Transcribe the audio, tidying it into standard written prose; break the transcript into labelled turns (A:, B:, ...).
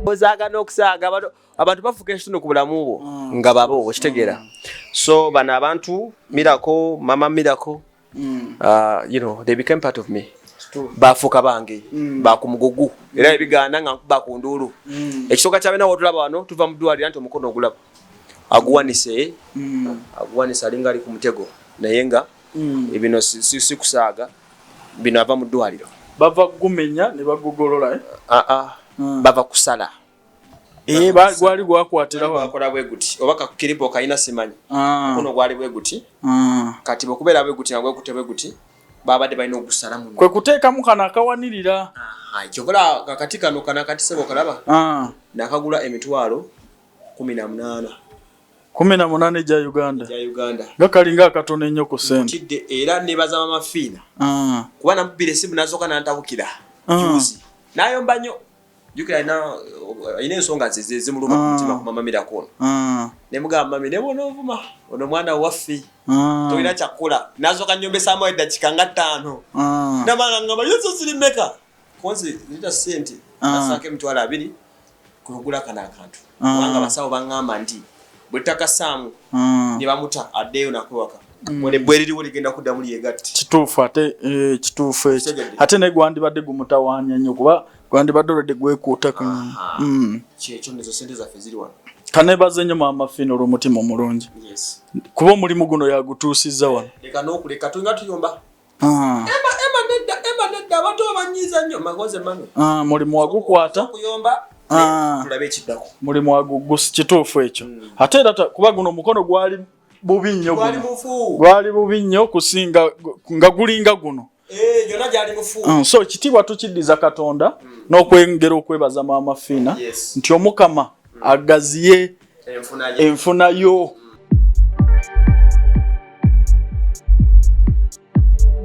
A: ozaga n'okusaaga abantu bafuka ekitundu ku bulamu bwo nga babo okitegeera. So bano abantu Miracle, Mama Miracle, you know, they became part of me. Bafuka bange bakumugugu era ebigaana nga nkuba ku ndulu ekisooka kyabena wotulaba wano tuva mu ddwaliro nti omukono ogulaba aguwanise alinga ali ku mutego naye nga ebino si kusaaga bino ava mu ddwaliro
B: bava gumenya ne bagugolola
A: bava kusala
B: gwali gwakwatira
A: wakola bwe guti oba kakiripo kayina simanyi mukono gwali bwe guti kati bwekubeera bwe guti nga gwekute bwe guti babadde balina ogusala muno
B: kwe kuteekamu kano akawanirira
A: kyokola kakati kano kana kati sebo kalaba nakagula emitwalo 18
B: gya Uganda nga kalinga akatono ennyo ku sente
A: tidde era nebaza Mama Fiina kuba namubira esimu nazooka nantabukira juzi nayomba nnyo jukira ina ensonga zimuluma ku mutima ku Mama Miracle nemugamba mami nebonoovuma ono mwana waffe tolina kyakkola nazooka nyombesaamu eddakiika nga 5 namanga ngamba yeso sirimeka konzi lita sente asaako emitwalo 2 kugula kana akantu kubanga basawo baŋŋamba nti bwe takasaamu ne bamuta addeyo nakwewaka bwe liriwo ligenda kuddamu lyegatti
B: kituufu ate naye gwandibadde gumutawaanya nnyo kuba gwandibadde olwedde gwekuuta
A: kyekyo nezo sente zaffe ziri wano
B: kanebaze nnyo Mama Fiina olw'omutima omulungi kuba omulimu guno yagutuusizza wano
A: leka n'okuleka tulinga tuyomba Emma nedda abato abanyiiza nnyo magoze mami
B: mulimu wagukwata
A: kuyomba tulabe ekiddako
B: mulimu wagugusi kituufu ekyo ate era kuba guno omukono gwali bubi nnyo kusinga nga gulinga guno
A: yonna gyali mufu
B: so kitiibwa tukiddiza Katonda n'okwengera okwebaza Mama Fiina nti Omukama agaziye enfuna yo